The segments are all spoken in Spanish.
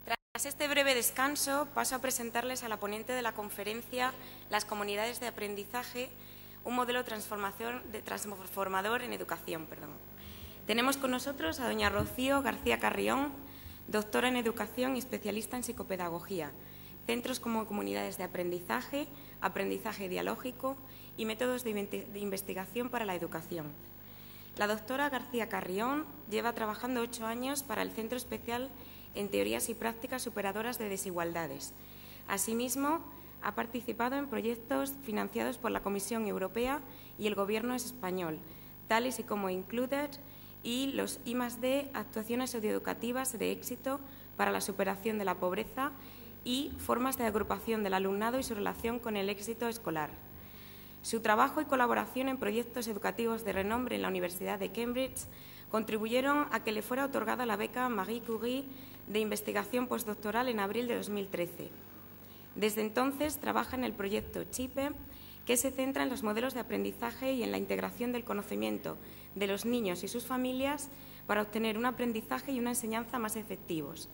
Tras este breve descanso, paso a presentarles a la ponente de la conferencia Las comunidades de aprendizaje, un modelo transformador en educación. Tenemos con nosotros a doña Rocío García Carrión, doctora en educación y especialista en psicopedagogía, centros como comunidades de aprendizaje, aprendizaje dialógico y métodos de investigación para la educación. La doctora García Carrión lleva trabajando 8 años para el Centro Especial en Teorías y Prácticas Superadoras de Desigualdades. Asimismo, ha participado en proyectos financiados por la Comisión Europea y el Gobierno español, tales y como Included y los I+D, actuaciones socioeducativas de éxito para la superación de la pobreza y formas de agrupación del alumnado y su relación con el éxito escolar. Su trabajo y colaboración en proyectos educativos de renombre en la Universidad de Cambridge contribuyeron a que le fuera otorgada la beca Marie Curie de investigación postdoctoral en abril de 2013. Desde entonces trabaja en el proyecto CHIPE, que se centra en los modelos de aprendizaje y en la integración del conocimiento de los niños y sus familias para obtener un aprendizaje y una enseñanza más efectivos.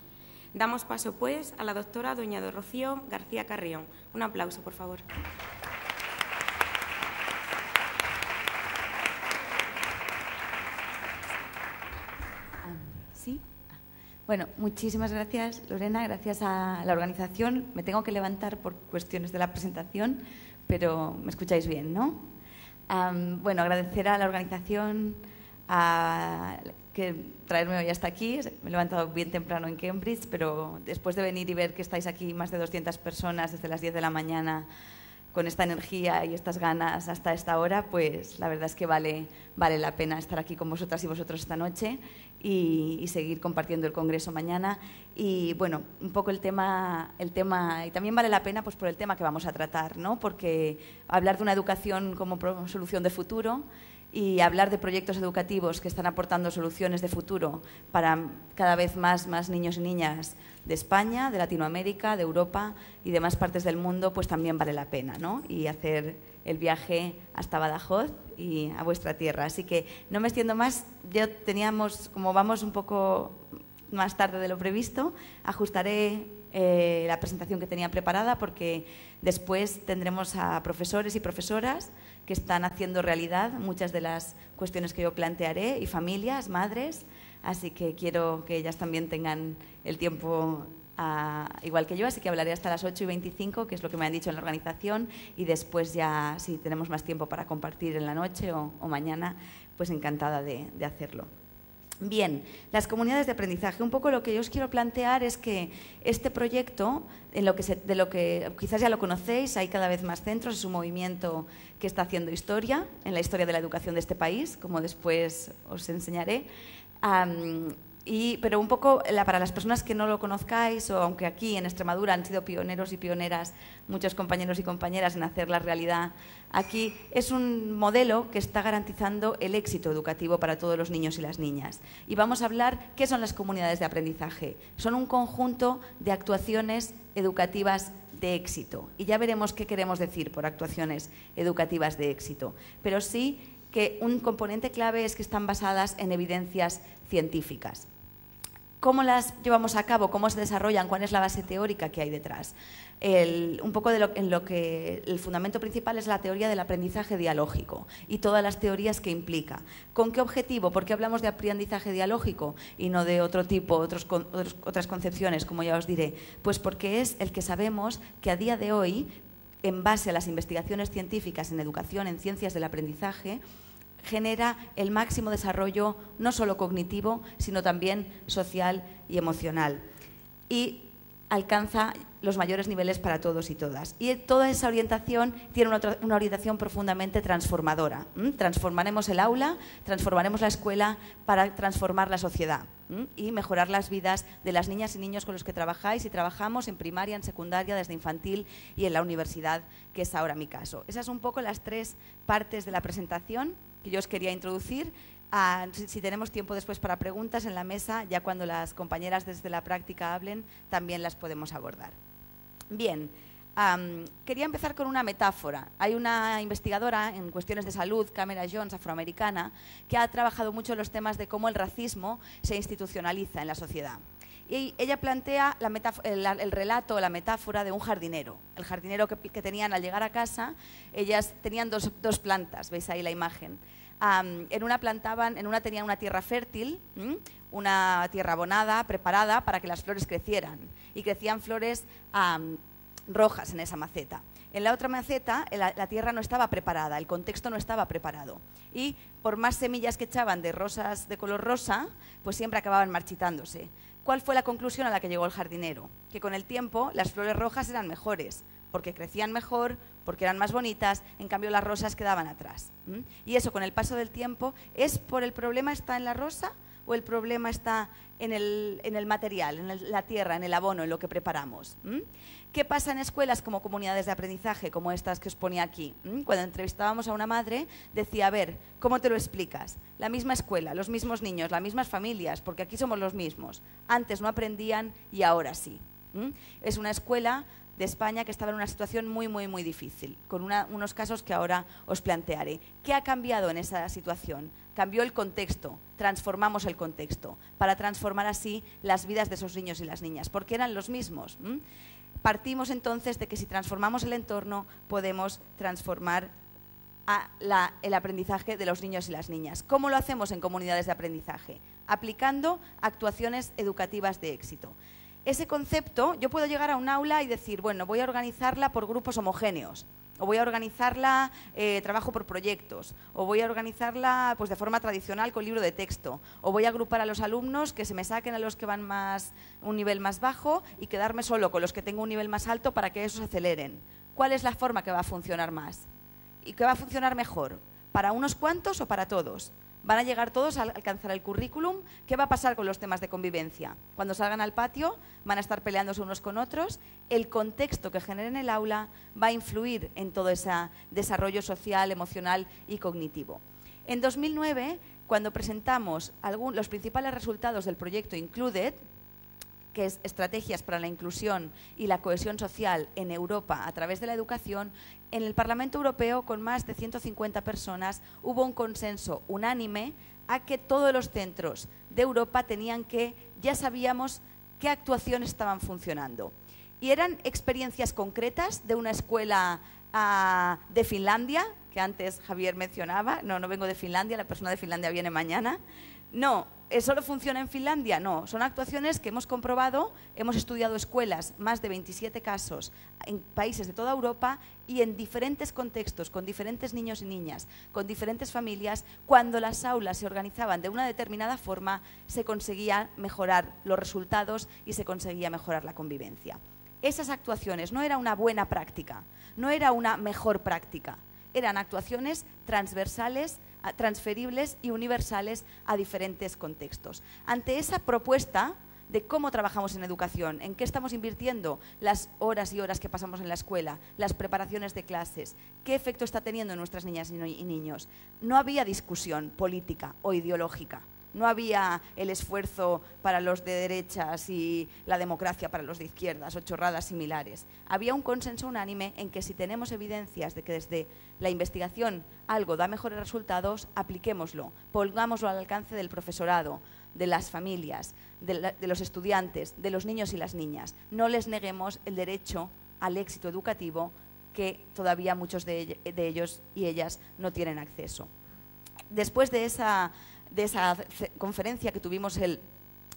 Damos paso, pues, a la doctora doña Rocío García Carrión. Un aplauso, por favor. ¿Sí? Bueno, muchísimas gracias, Lorena, gracias a la organización. Me tengo que levantar por cuestiones de la presentación, pero me escucháis bien, ¿no? Bueno, agradecer a la organización que traerme hoy hasta aquí. Me he levantado bien temprano en Cambridge, pero después de venir y ver que estáis aquí más de 200 personas desde las 10 de la mañana con esta energía y estas ganas hasta esta hora, pues la verdad es que vale la pena estar aquí con vosotras y vosotros esta noche y seguir compartiendo el congreso mañana. Y bueno, un poco el tema y también vale la pena pues por el tema que vamos a tratar, ¿no? Porque hablar de una educación como solución de futuro y hablar de proyectos educativos que están aportando soluciones de futuro para cada vez más niños y niñas de España, de Latinoamérica, de Europa y demás partes del mundo, pues también vale la pena, ¿no? Y hacer el viaje hasta Badajoz y a vuestra tierra. Así que no me extiendo más. Ya teníamos, como vamos un poco más tarde de lo previsto, ajustaré la presentación que tenía preparada porque después tendremos a profesores y profesoras que están haciendo realidad muchas de las cuestiones que yo plantearé y familias, madres, así que quiero que ellas también tengan el tiempo igual que yo, así que hablaré hasta las 8:25, que es lo que me han dicho en la organización, y después ya, si tenemos más tiempo para compartir en la noche o mañana, pues encantada de hacerlo. Bien, las comunidades de aprendizaje. Un poco lo que yo os quiero plantear es que este proyecto, de lo que quizás ya lo conocéis, hay cada vez más centros, es un movimiento que está haciendo historia en la historia de la educación de este país, como después os enseñaré. Pero un poco para las personas que no lo conozcáis, o aunque aquí en Extremadura han sido pioneros y pioneras muchos compañeros y compañeras en hacer la realidad, aquí es un modelo que está garantizando el éxito educativo para todos los niños y las niñas. Y vamos a hablar qué son las comunidades de aprendizaje. Son un conjunto de actuaciones educativas de éxito. Y ya veremos qué queremos decir por actuaciones educativas de éxito. Pero sí que un componente clave es que están basadas en evidencias científicas. ¿Cómo las llevamos a cabo? ¿Cómo se desarrollan? ¿Cuál es la base teórica que hay detrás? Un poco en lo que el fundamento principal es la teoría del aprendizaje dialógico y todas las teorías que implica. ¿Con qué objetivo? ¿Por qué hablamos de aprendizaje dialógico y no de otro tipo, otras concepciones, como ya os diré? Pues porque es el que sabemos que a día de hoy, en base a las investigaciones científicas en educación, en ciencias del aprendizaje, genera el máximo desarrollo no solo cognitivo, sino también social y emocional. Y alcanza los mayores niveles para todos y todas. Y toda esa orientación tiene una orientación profundamente transformadora. Transformaremos el aula, transformaremos la escuela para transformar la sociedad y mejorar las vidas de las niñas y niños con los que trabajáis y trabajamos en primaria, en secundaria, desde infantil y en la universidad, que es ahora mi caso. Esas son un poco las 3 partes de la presentación que yo os quería introducir. Si tenemos tiempo después para preguntas en la mesa, ya cuando las compañeras desde la práctica hablen, también las podemos abordar. Bien, quería empezar con una metáfora. Hay una investigadora en cuestiones de salud, Camera Jones, afroamericana, que ha trabajado mucho en los temas de cómo el racismo se institucionaliza en la sociedad. Y ella plantea el relato, la metáfora de un jardinero. El jardinero que tenían al llegar a casa, ellas tenían dos plantas, veis ahí la imagen. En una tenían una tierra fértil, una tierra abonada, preparada para que las flores crecieran. Y crecían flores rojas en esa maceta. En la otra maceta la tierra no estaba preparada, el contexto no estaba preparado. Y por más semillas que echaban de rosas de color rosa, pues siempre acababan marchitándose. ¿Cuál fue la conclusión a la que llegó el jardinero? Que con el tiempo las flores rojas eran mejores, porque crecían mejor, porque eran más bonitas, en cambio las rosas quedaban atrás. Y eso con el paso del tiempo, ¿es por el problema está en la rosa o el problema está en el material, en la tierra, en el abono, en lo que preparamos? ¿Qué pasa en escuelas como comunidades de aprendizaje, como estas que os ponía aquí? Cuando entrevistábamos a una madre, decía, a ver, ¿cómo te lo explicas? La misma escuela, los mismos niños, las mismas familias, porque aquí somos los mismos. Antes no aprendían y ahora sí. Es una escuela de España que estaba en una situación muy, muy, muy difícil, con unos casos que ahora os plantearé. ¿Qué ha cambiado en esa situación? Cambió el contexto, transformamos el contexto, para transformar así las vidas de esos niños y las niñas, porque eran los mismos. Partimos entonces de que si transformamos el entorno, podemos transformar el aprendizaje de los niños y las niñas. ¿Cómo lo hacemos en comunidades de aprendizaje? Aplicando actuaciones educativas de éxito. Ese concepto, yo puedo llegar a un aula y decir, bueno, voy a organizarla por grupos homogéneos, o voy a organizarla trabajo por proyectos, o voy a organizarla pues, de forma tradicional con libro de texto, o voy a agrupar a los alumnos que se me saquen a los que van un nivel más bajo y quedarme solo con los que tengo un nivel más alto para que esos aceleren. ¿Cuál es la forma que va a funcionar más? ¿Y que va a funcionar mejor? ¿Para unos cuantos o para todos? ¿Van a llegar todos a alcanzar el currículum? ¿Qué va a pasar con los temas de convivencia? Cuando salgan al patio, van a estar peleándose unos con otros. El contexto que genere en el aula va a influir en todo ese desarrollo social, emocional y cognitivo. En 2009, cuando presentamos los principales resultados del proyecto Included, que es estrategias para la inclusión y la cohesión social en Europa a través de la educación, en el Parlamento Europeo, con más de 150 personas, hubo un consenso unánime a que todos los centros de Europa ya sabíamos qué actuaciones estaban funcionando. Y eran experiencias concretas de una escuela de Finlandia, que antes Javier mencionaba. No vengo de Finlandia, la persona de Finlandia viene mañana. No, ¿solo funciona en Finlandia? No, son actuaciones que hemos comprobado, hemos estudiado escuelas, más de 27 casos, en países de toda Europa y en diferentes contextos, con diferentes niños y niñas, con diferentes familias. Cuando las aulas se organizaban de una determinada forma, se conseguía mejorar los resultados y se conseguía mejorar la convivencia. Esas actuaciones no era una buena práctica, no era una mejor práctica, eran actuaciones transversales, transferibles y universales a diferentes contextos. Ante esa propuesta de cómo trabajamos en educación, en qué estamos invirtiendo las horas y horas que pasamos en la escuela, las preparaciones de clases, qué efecto está teniendo en nuestras niñas y niños, no había discusión política o ideológica. No había el esfuerzo para los de derechas y la democracia para los de izquierdas o chorradas similares. Había un consenso unánime en que si tenemos evidencias de que desde la investigación algo da mejores resultados, apliquémoslo, pongámoslo al alcance del profesorado, de las familias, de los estudiantes, de los niños y las niñas. No les neguemos el derecho al éxito educativo que todavía muchos de ellos y ellas no tienen acceso. Después de esa conferencia que tuvimos el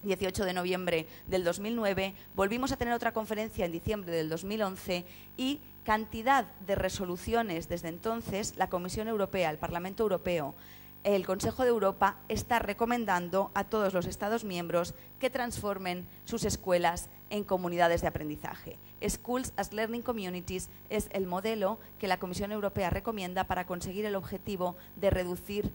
18 de noviembre del 2009, volvimos a tener otra conferencia en diciembre del 2011 y cantidad de resoluciones desde entonces. La Comisión Europea, el Parlamento Europeo, el Consejo de Europa está recomendando a todos los Estados miembros que transformen sus escuelas en comunidades de aprendizaje. Schools as Learning Communities es el modelo que la Comisión Europea recomienda para conseguir el objetivo de reducir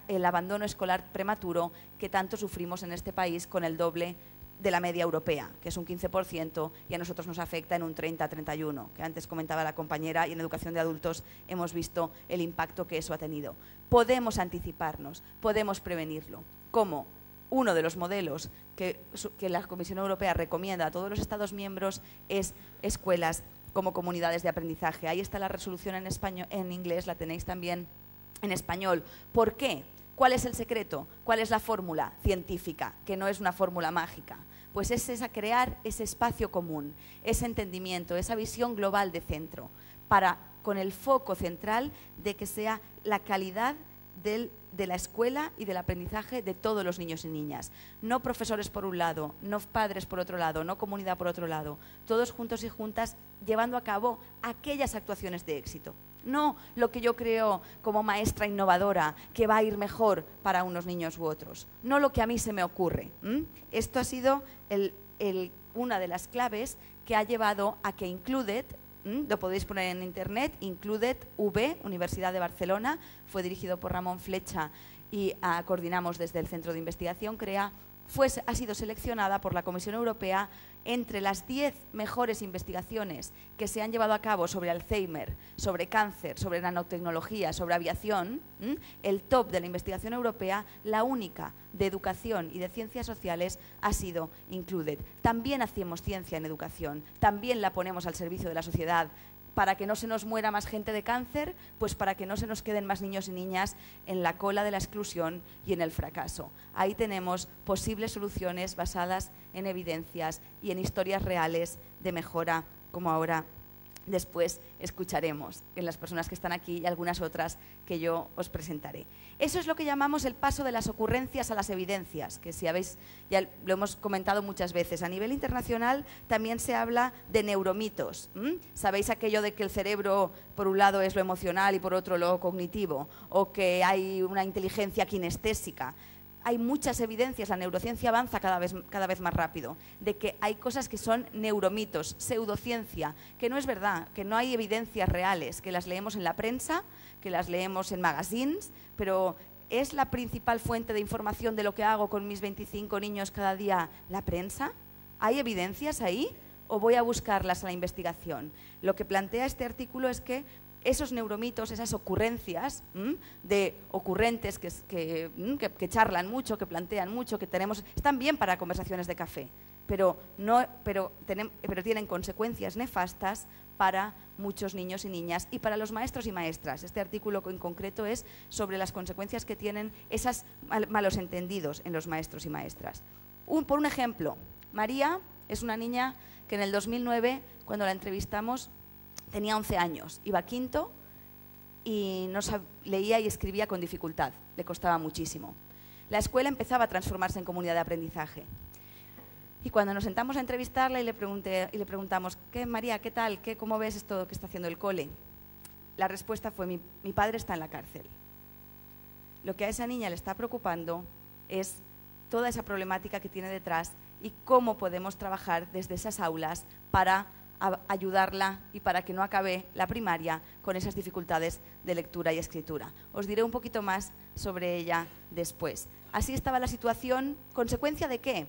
el abandono escolar prematuro que tanto sufrimos en este país, con el doble de la media europea, que es un 15%, y a nosotros nos afecta en un 30-31%, que antes comentaba la compañera, y en educación de adultos hemos visto el impacto que eso ha tenido. Podemos anticiparnos, podemos prevenirlo. ¿Cómo? Uno de los modelos que la Comisión Europea recomienda a todos los Estados miembros es escuelas como comunidades de aprendizaje. Ahí está la resolución en español, en inglés, la tenéis también en español. ¿Por qué? ¿Cuál es el secreto? ¿Cuál es la fórmula científica? Que no es una fórmula mágica. pues es crear ese espacio común, ese entendimiento, esa visión global de centro, con el foco central de que sea la calidad de la escuela y del aprendizaje de todos los niños y niñas. No profesores por un lado, no padres por otro lado, no comunidad por otro lado. Todos juntos y juntas llevando a cabo aquellas actuaciones de éxito. No lo que yo creo como maestra innovadora, que va a ir mejor para unos niños u otros. No lo que a mí se me ocurre. Esto ha sido una de las claves que ha llevado a que Included, lo podéis poner en internet, Included V, Universidad de Barcelona, fue dirigido por Ramón Flecha y coordinamos desde el Centro de Investigación CREA, ha sido seleccionada por la Comisión Europea entre las 10 mejores investigaciones que se han llevado a cabo sobre Alzheimer, sobre cáncer, sobre nanotecnología, sobre aviación. El top de la investigación europea, la única de educación y de ciencias sociales, ha sido Included. También hacemos ciencia en educación, también la ponemos al servicio de la sociedad, para que no se nos muera más gente de cáncer, pues para que no se nos queden más niños y niñas en la cola de la exclusión y en el fracaso. Ahí tenemos posibles soluciones basadas en evidencias y en historias reales de mejora, como ahora después escucharemos en las personas que están aquí y algunas otras que yo os presentaré. Eso es lo que llamamos el paso de las ocurrencias a las evidencias, que si habéis, ya lo hemos comentado muchas veces. A nivel internacional también se habla de neuromitos. ¿Sabéis aquello de que el cerebro por un lado es lo emocional y por otro lo cognitivo? O que hay una inteligencia kinestésica. Hay muchas evidencias, la neurociencia avanza cada vez más rápido, de que hay cosas que son neuromitos, pseudociencia, que no es verdad, que no hay evidencias reales, que las leemos en la prensa, que las leemos en magazines, pero ¿es la principal fuente de información de lo que hago con mis 25 niños cada día la prensa? ¿Hay evidencias ahí o voy a buscarlas a la investigación? Lo que plantea este artículo es que esos neuromitos, esas ocurrencias de ocurrentes que charlan mucho, que plantean mucho, que tenemos, están bien para conversaciones de café, pero tienen consecuencias nefastas para muchos niños y niñas y para los maestros y maestras. Este artículo en concreto es sobre las consecuencias que tienen esos malos entendidos en los maestros y maestras. Por un ejemplo, María es una niña que en el 2009, cuando la entrevistamos, tenía 11 años, iba a quinto y leía y escribía con dificultad, le costaba muchísimo. La escuela empezaba a transformarse en comunidad de aprendizaje. Y cuando nos sentamos a entrevistarla y le preguntamos, ¿qué, María, qué tal? ¿Cómo ves esto que está haciendo el cole? La respuesta fue, mi padre está en la cárcel. Lo que a esa niña le está preocupando es toda esa problemática que tiene detrás y cómo podemos trabajar desde esas aulas para ayudarla y para que no acabe la primaria con esas dificultades de lectura y escritura. Os diré un poquito más sobre ella después. Así estaba la situación. ¿Consecuencia de qué?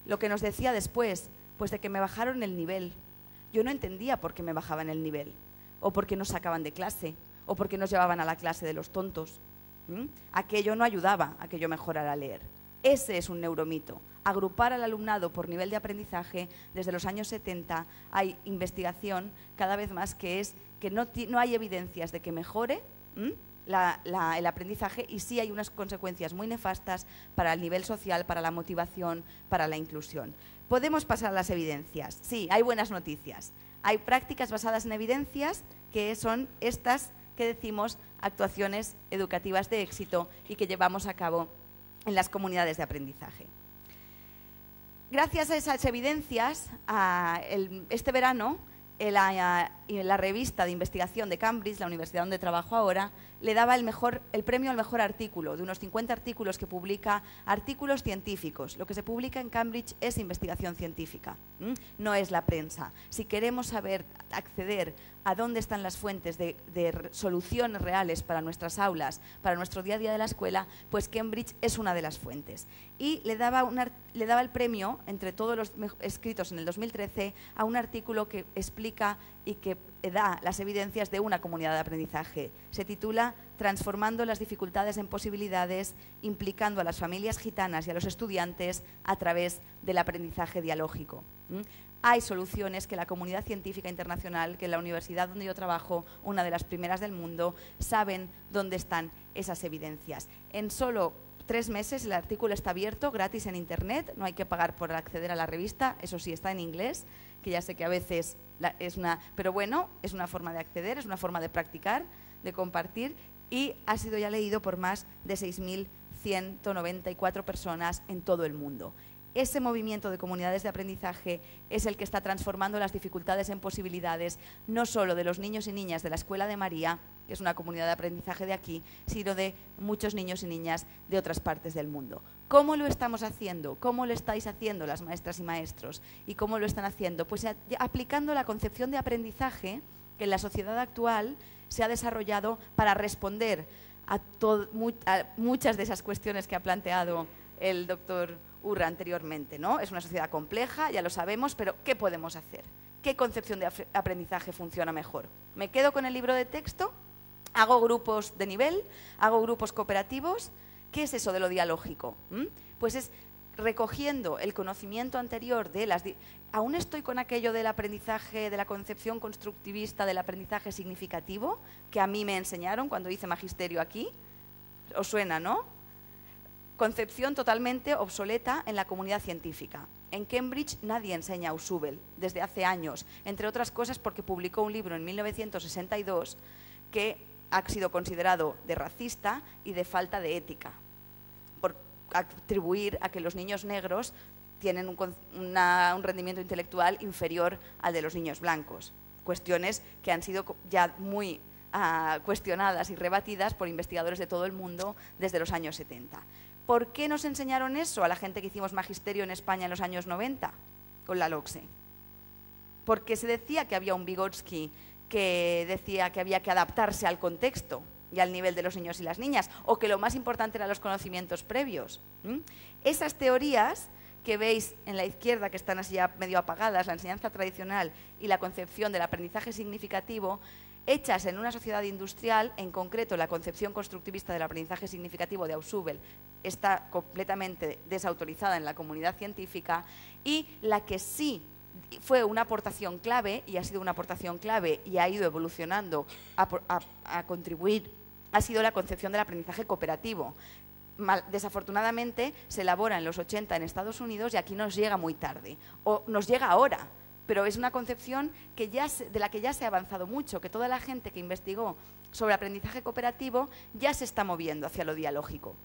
Lo que nos decía después, pues de que me bajaron el nivel. Yo no entendía por qué me bajaban el nivel, o por qué nos sacaban de clase, o por qué nos llevaban a la clase de los tontos. Aquello no ayudaba a que yo mejorara a leer. Ese es un neuromito. Agrupar al alumnado por nivel de aprendizaje, desde los años 70 hay investigación cada vez más que no hay evidencias de que mejore el aprendizaje y sí hay unas consecuencias muy nefastas para el nivel social, para la motivación, para la inclusión. ¿Podemos pasar a las evidencias? Sí, hay buenas noticias. Hay prácticas basadas en evidencias que son estas que decimos actuaciones educativas de éxito y que llevamos a cabo en las comunidades de aprendizaje. Gracias a esas evidencias, este verano, la revista de investigación de Cambridge, la universidad donde trabajo ahora, le daba el premio al mejor artículo, de unos 50 artículos que publica, artículos científicos. Lo que se publica en Cambridge es investigación científica, no es la prensa. Si queremos acceder a dónde están las fuentes de soluciones reales para nuestras aulas, para nuestro día a día de la escuela, pues Cambridge es una de las fuentes. Y le daba el premio, entre todos los escritos en el 2013, a un artículo que explica y que da las evidencias de una comunidad de aprendizaje. Se titula Transformando las dificultades en posibilidades, implicando a las familias gitanas y a los estudiantes a través del aprendizaje dialógico. Hay soluciones que la comunidad científica internacional, que la universidad donde yo trabajo, una de las primeras del mundo, saben dónde están esas evidencias. En solo 3 meses, el artículo está abierto, gratis en Internet, no hay que pagar por acceder a la revista, eso sí, está en inglés, que ya sé que a veces es una... Pero bueno, es una forma de acceder, es una forma de practicar, de compartir, y ha sido ya leído por más de 6.194 personas en todo el mundo. Ese movimiento de comunidades de aprendizaje es el que está transformando las dificultades en posibilidades, no solo de los niños y niñas de la Escuela de María, que es una comunidad de aprendizaje de aquí, sino de muchos niños y niñas de otras partes del mundo. ¿Cómo lo estamos haciendo? ¿Cómo lo estáis haciendo las maestras y maestros? ¿Y cómo lo están haciendo? Pues aplicando la concepción de aprendizaje que en la sociedad actual se ha desarrollado para responder a muchas de esas cuestiones que ha planteado el doctor Urra anteriormente, ¿no? Es una sociedad compleja, ya lo sabemos, pero ¿qué podemos hacer? ¿Qué concepción de aprendizaje funciona mejor? ¿Me quedo con el libro de texto? ¿Hago grupos de nivel? ¿Hago grupos cooperativos? ¿Qué es eso de lo dialógico? Pues es recogiendo el conocimiento anterior de las... Aún estoy con aquello del aprendizaje, de la concepción constructivista del aprendizaje significativo, que a mí me enseñaron cuando hice magisterio aquí. ¿Os suena, no? Concepción totalmente obsoleta en la comunidad científica. En Cambridge nadie enseña Ausubel desde hace años, entre otras cosas porque publicó un libro en 1962 que ha sido considerado de racista y de falta de ética, por atribuir a que los niños negros tienen un rendimiento intelectual inferior al de los niños blancos. Cuestiones que han sido ya muy cuestionadas y rebatidas por investigadores de todo el mundo desde los años 70. ¿Por qué nos enseñaron eso a la gente que hicimos magisterio en España en los años 90 con la LOCSE? Porque se decía que había un Vygotsky que decía que había que adaptarse al contexto y al nivel de los niños y las niñas, o que lo más importante eran los conocimientos previos. Esas teorías que veis en la izquierda, que están así ya medio apagadas, la enseñanza tradicional y la concepción del aprendizaje significativo, hechas en una sociedad industrial, en concreto la concepción constructivista del aprendizaje significativo de Ausubel está completamente desautorizada en la comunidad científica, y la que sí fue una aportación clave, y ha sido una aportación clave y ha ido evolucionando a contribuir, ha sido la concepción del aprendizaje cooperativo. Desafortunadamente se elabora en los 80 en Estados Unidos y aquí nos llega muy tarde, o nos llega ahora. Pero es una concepción que de la que ya se ha avanzado mucho, que toda la gente que investigó sobre aprendizaje cooperativo ya se está moviendo hacia lo dialógico.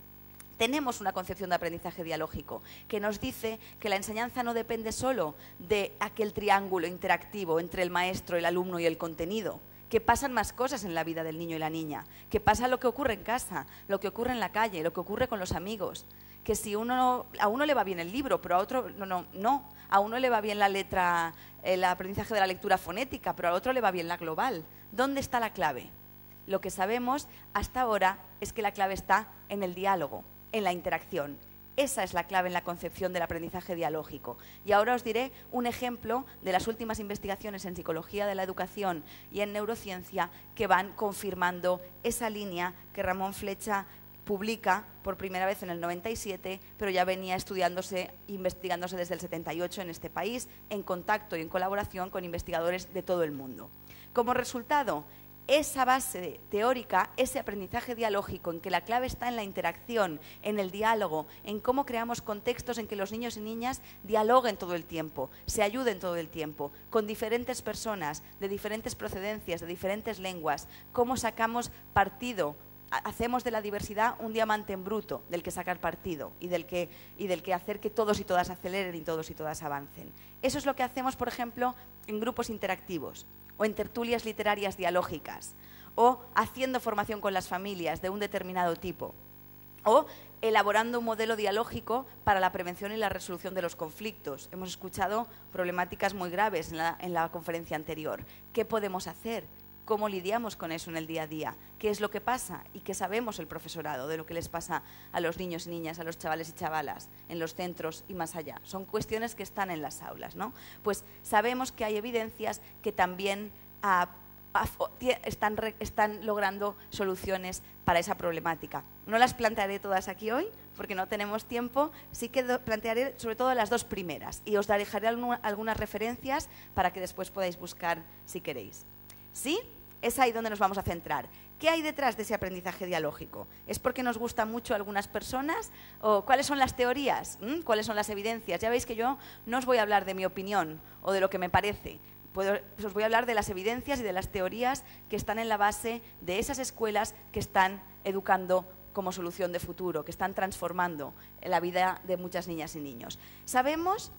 Tenemos una concepción de aprendizaje dialógico que nos dice que la enseñanza no depende solo de aquel triángulo interactivo entre el maestro, el alumno y el contenido, que pasan más cosas en la vida del niño y la niña, que pasa lo que ocurre en casa, lo que ocurre en la calle, lo que ocurre con los amigos, que si a uno le va bien el libro, pero a otro no. A uno le va bien la letra, el aprendizaje de la lectura fonética, pero a otro le va bien la global. ¿Dónde está la clave? Lo que sabemos hasta ahora es que la clave está en el diálogo, en la interacción. Esa es la clave en la concepción del aprendizaje dialógico. Y ahora os diré un ejemplo de las últimas investigaciones en psicología de la educación y en neurociencia que van confirmando esa línea que Ramón Flecha publica por primera vez en el 97, pero ya venía investigándose desde el 78 en este país, en contacto y en colaboración con investigadores de todo el mundo. Como resultado, esa base teórica, ese aprendizaje dialógico en que la clave está en la interacción, en el diálogo, en cómo creamos contextos en que los niños y niñas dialoguen todo el tiempo, se ayuden todo el tiempo, con diferentes personas, de diferentes procedencias, de diferentes lenguas, cómo sacamos partido, hacemos de la diversidad un diamante en bruto del que sacar partido y del que hacer que todos y todas aceleren y todos y todas avancen. Eso es lo que hacemos, por ejemplo, en grupos interactivos o en tertulias literarias dialógicas, o haciendo formación con las familias de un determinado tipo, o elaborando un modelo dialógico para la prevención y la resolución de los conflictos. Hemos escuchado problemáticas muy graves en la conferencia anterior. ¿Qué podemos hacer? ¿Cómo lidiamos con eso en el día a día? ¿Qué es lo que pasa? ¿Y qué sabemos el profesorado de lo que les pasa a los niños y niñas, a los chavales y chavalas, en los centros y más allá? Son cuestiones que están en las aulas, ¿no? Pues sabemos que hay evidencias que también están logrando soluciones para esa problemática. No las plantearé todas aquí hoy, porque no tenemos tiempo. Sí que plantearé sobre todo las dos primeras y os dejaré algunas referencias para que después podáis buscar si queréis. ¿Sí? Es ahí donde nos vamos a centrar. ¿Qué hay detrás de ese aprendizaje dialógico? ¿Es porque nos gusta mucho a algunas personas? ¿O cuáles son las teorías? ¿Cuáles son las evidencias? Ya veis que yo no os voy a hablar de mi opinión o de lo que me parece. Os voy a hablar de las evidencias y de las teorías que están en la base de esas escuelas que están educando como solución de futuro, que están transformando la vida de muchas niñas y niños. Sabemos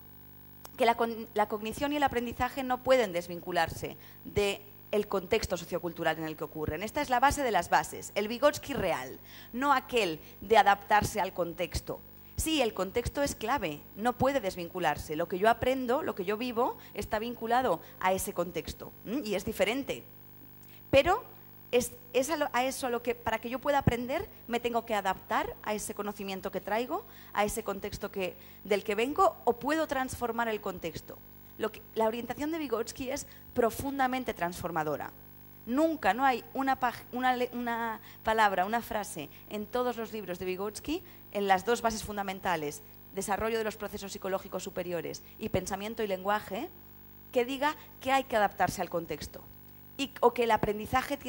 que la cognición y el aprendizaje no pueden desvincularse del contexto sociocultural en el que ocurren. Esta es la base de las bases, el Vygotsky real, no aquel de adaptarse al contexto. Sí, el contexto es clave, no puede desvincularse. Lo que yo aprendo, lo que yo vivo, está vinculado a ese contexto y es diferente. Pero es a eso lo que, para que yo pueda aprender, me tengo que adaptar a ese conocimiento que traigo, a ese contexto del que vengo, o puedo transformar el contexto. La orientación de Vygotsky es profundamente transformadora. Nunca, no hay una palabra, una frase en todos los libros de Vygotsky, en las dos bases fundamentales, desarrollo de los procesos psicológicos superiores y pensamiento y lenguaje, que diga que hay que adaptarse al contexto o que el aprendizaje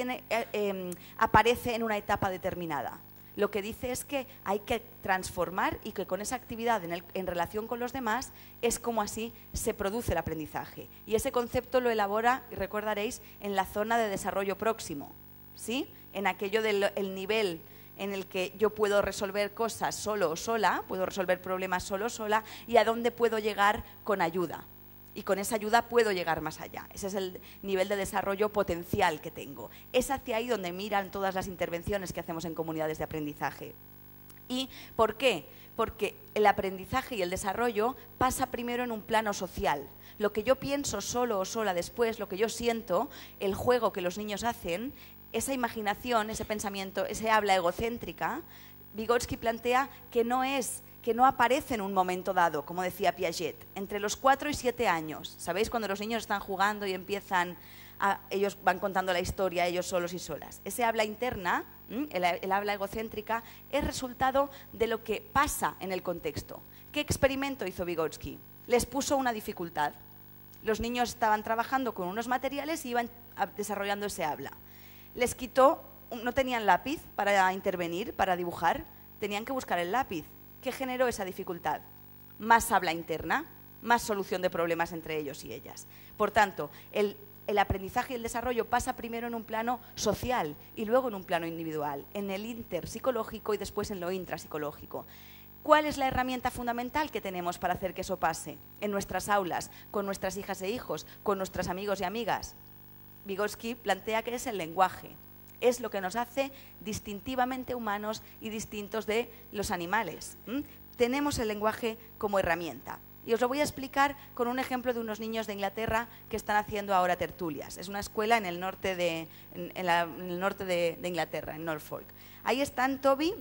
aparece en una etapa determinada. Lo que dice es que hay que transformar y que con esa actividad en relación con los demás es como así se produce el aprendizaje. Y ese concepto lo elabora, y recordaréis, en la zona de desarrollo próximo, ¿sí? En aquello del nivel en el que yo puedo resolver cosas solo o sola, puedo resolver problemas solo o sola, y a dónde puedo llegar con ayuda. Y con esa ayuda puedo llegar más allá. Ese es el nivel de desarrollo potencial que tengo. Es hacia ahí donde miran todas las intervenciones que hacemos en comunidades de aprendizaje. ¿Y por qué? Porque el aprendizaje y el desarrollo pasa primero en un plano social. Lo que yo pienso solo o sola después, lo que yo siento, el juego que los niños hacen, esa imaginación, ese pensamiento, ese habla egocéntrica, Vygotsky plantea que no aparece en un momento dado, como decía Piaget, entre los 4 y 7 años. ¿Sabéis? Cuando los niños están jugando y ellos van contando la historia ellos solos y solas. Ese habla interna, el habla egocéntrica, es resultado de lo que pasa en el contexto. ¿Qué experimento hizo Vygotsky? Les puso una dificultad. Los niños estaban trabajando con unos materiales y iban desarrollando ese habla. Les quitó, no tenían lápiz para intervenir, para dibujar, tenían que buscar el lápiz. ¿Qué generó esa dificultad? Más habla interna, más solución de problemas entre ellos y ellas. Por tanto, el aprendizaje y el desarrollo pasa primero en un plano social y luego en un plano individual, en el interpsicológico y después en lo intrapsicológico. ¿Cuál es la herramienta fundamental que tenemos para hacer que eso pase en nuestras aulas, con nuestras hijas e hijos, con nuestros amigos y amigas? Vygotsky plantea que es el lenguaje. Es lo que nos hace distintivamente humanos y distintos de los animales. Tenemos el lenguaje como herramienta. Y os lo voy a explicar con un ejemplo de unos niños de Inglaterra que están haciendo ahora tertulias. Es una escuela en el norte de Inglaterra, en Norfolk. Ahí están Toby,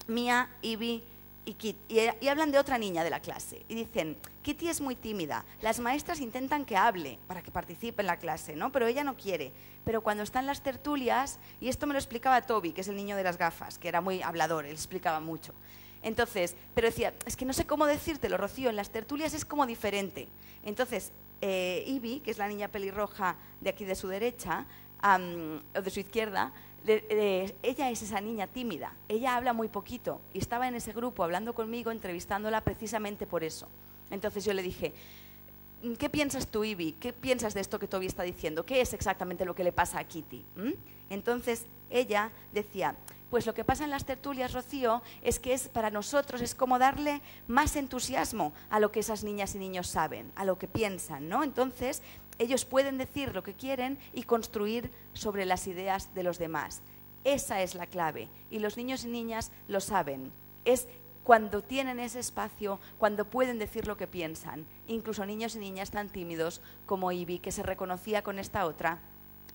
Mia, Ivy y Kit. Y hablan de otra niña de la clase. Y dicen, Kitty es muy tímida. Las maestras intentan que hable para que participe en la clase, ¿no? Pero ella no quiere. Pero cuando están las tertulias, y esto me lo explicaba Toby, que es el niño de las gafas, que era muy hablador, él explicaba mucho. Entonces, pero decía, es que no sé cómo decírtelo, Rocío, en las tertulias es como diferente. Entonces, Ivy, que es la niña pelirroja de aquí de su derecha, o de su izquierda, ella es esa niña tímida, ella habla muy poquito y estaba en ese grupo hablando conmigo, entrevistándola precisamente por eso. Entonces yo le dije, ¿qué piensas tú, Ivy? ¿Qué piensas de esto que Toby está diciendo? ¿Qué es exactamente lo que le pasa a Kitty? Entonces ella decía, pues lo que pasa en las tertulias, Rocío, es que para nosotros es como darle más entusiasmo a lo que esas niñas y niños saben, a lo que piensan, ¿no? Entonces ellos pueden decir lo que quieren y construir sobre las ideas de los demás. Esa es la clave y los niños y niñas lo saben. Es cuando tienen ese espacio, cuando pueden decir lo que piensan. Incluso niños y niñas tan tímidos como Ivy, que se reconocía con esta otra,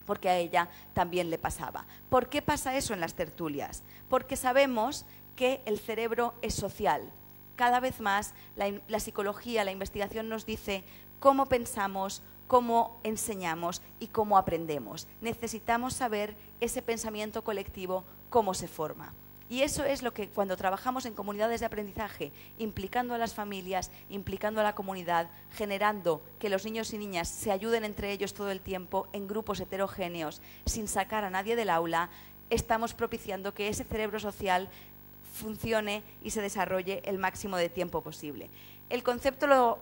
porque a ella también le pasaba. ¿Por qué pasa eso en las tertulias? Porque sabemos que el cerebro es social. Cada vez más la psicología, la investigación nos dice cómo pensamos, cómo enseñamos y cómo aprendemos. Necesitamos saber ese pensamiento colectivo, cómo se forma. Y eso es lo que cuando trabajamos en comunidades de aprendizaje, implicando a las familias, implicando a la comunidad, generando que los niños y niñas se ayuden entre ellos todo el tiempo en grupos heterogéneos, sin sacar a nadie del aula, estamos propiciando que ese cerebro social funcione y se desarrolle el máximo de tiempo posible. El concepto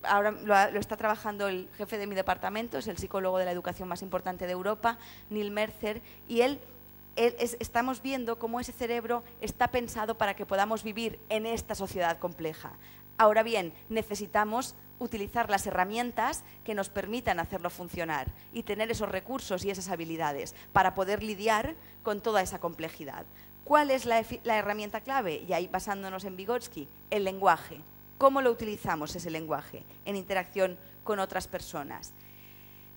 ahora lo está trabajando el jefe de mi departamento, es el psicólogo de la educación más importante de Europa, Neil Mercer, y estamos viendo cómo ese cerebro está pensado para que podamos vivir en esta sociedad compleja. Ahora bien, necesitamos utilizar las herramientas que nos permitan hacerlo funcionar y tener esos recursos y esas habilidades para poder lidiar con toda esa complejidad. ¿Cuál es la herramienta clave? Y ahí basándonos en Vygotsky, el lenguaje. ¿Cómo lo utilizamos ese lenguaje en interacción con otras personas?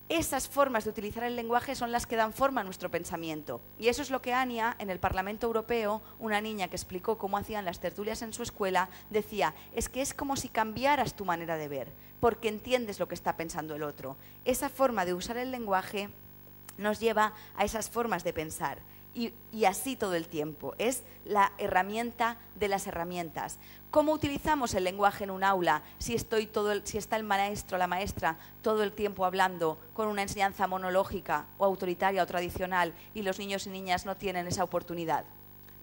Esas formas de utilizar el lenguaje son las que dan forma a nuestro pensamiento. Y eso es lo que Ania, en el Parlamento Europeo, una niña que explicó cómo hacían las tertulias en su escuela, decía, es que es como si cambiaras tu manera de ver, porque entiendes lo que está pensando el otro. Esa forma de usar el lenguaje nos lleva a esas formas de pensar. Y así todo el tiempo. Es la herramienta de las herramientas. ¿Cómo utilizamos el lenguaje en un aula si está el maestro o la maestra todo el tiempo hablando con una enseñanza monológica o autoritaria o tradicional y los niños y niñas no tienen esa oportunidad?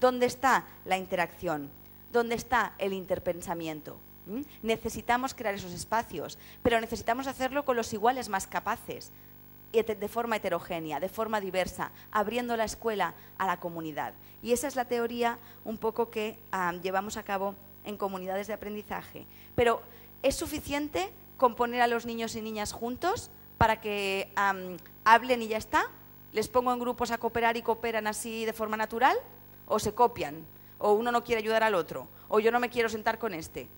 ¿Dónde está la interacción? ¿Dónde está el interpensamiento? Necesitamos crear esos espacios, pero necesitamos hacerlo con los iguales más capaces, de forma heterogénea, de forma diversa, abriendo la escuela a la comunidad. Y esa es la teoría un poco que llevamos a cabo en comunidades de aprendizaje. Pero ¿es suficiente con poner a los niños y niñas juntos para que hablen y ya está? ¿Les pongo en grupos a cooperar y cooperan así de forma natural? ¿O se copian? ¿O uno no quiere ayudar al otro? ¿O yo no me quiero sentar con este?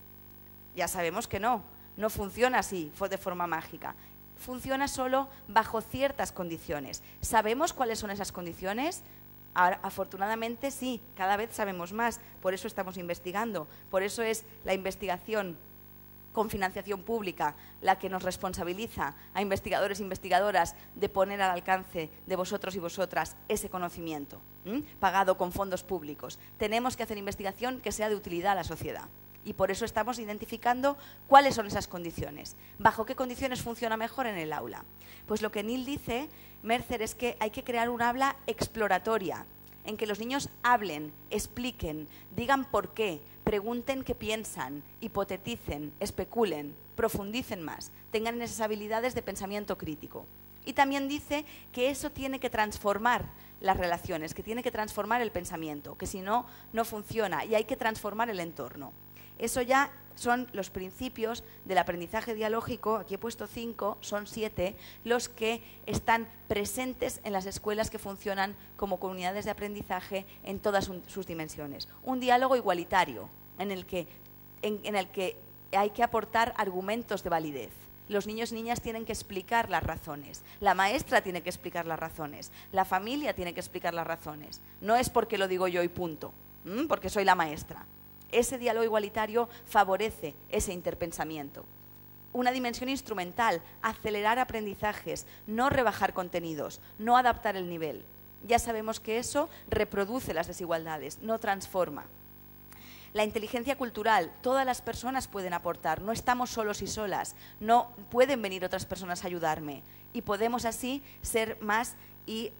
Ya sabemos que no funciona así de forma mágica. Funciona solo bajo ciertas condiciones. ¿Sabemos cuáles son esas condiciones? Ahora, afortunadamente sí, cada vez sabemos más, por eso estamos investigando, por eso es la investigación con financiación pública la que nos responsabiliza a investigadores e investigadoras de poner al alcance de vosotros y vosotras ese conocimiento, pagado con fondos públicos. Tenemos que hacer investigación que sea de utilidad a la sociedad. Y por eso estamos identificando cuáles son esas condiciones. ¿Bajo qué condiciones funciona mejor en el aula? Pues lo que Neil dice, Mercer, es que hay que crear un aula exploratoria, en que los niños hablen, expliquen, digan por qué, pregunten qué piensan, hipoteticen, especulen, profundicen más, tengan esas habilidades de pensamiento crítico. Y también dice que eso tiene que transformar las relaciones, que tiene que transformar el pensamiento, que si no, no funciona y hay que transformar el entorno. Eso ya son los principios del aprendizaje dialógico, aquí he puesto 5, son 7, los que están presentes en las escuelas que funcionan como comunidades de aprendizaje en todas sus dimensiones. Un diálogo igualitario, en el que hay que aportar argumentos de validez. Los niños y niñas tienen que explicar las razones, la maestra tiene que explicar las razones, la familia tiene que explicar las razones. No es porque lo digo yo y punto, porque soy la maestra. Ese diálogo igualitario favorece ese interpensamiento. Una dimensión instrumental, acelerar aprendizajes, no rebajar contenidos, no adaptar el nivel. Ya sabemos que eso reproduce las desigualdades, no transforma. La inteligencia cultural, todas las personas pueden aportar, no estamos solos y solas, no pueden venir otras personas a ayudarme y podemos así ser más y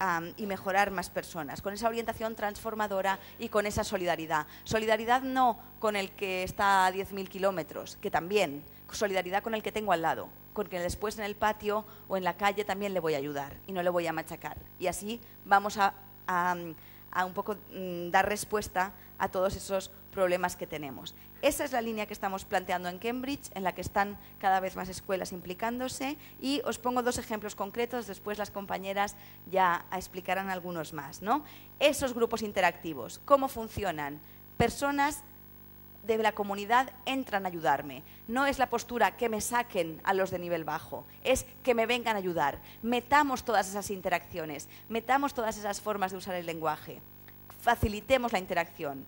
mejorar más personas, con esa orientación transformadora y con esa solidaridad. Solidaridad no con el que está a 10.000 kilómetros, que también, solidaridad con el que tengo al lado, con que después en el patio o en la calle también le voy a ayudar y no le voy a machacar. Y así vamos a un poco dar respuesta a todos esos problemas que tenemos. Esa es la línea que estamos planteando en Cambridge, en la que están cada vez más escuelas implicándose, y os pongo 2 ejemplos concretos, después las compañeras ya explicarán algunos más, ¿no? Esos grupos interactivos, ¿cómo funcionan? Personas de la comunidad entran a ayudarme. No es la postura que me saquen a los de nivel bajo, es que me vengan a ayudar. Metamos todas esas interacciones, metamos todas esas formas de usar el lenguaje. facilitemos la interacción.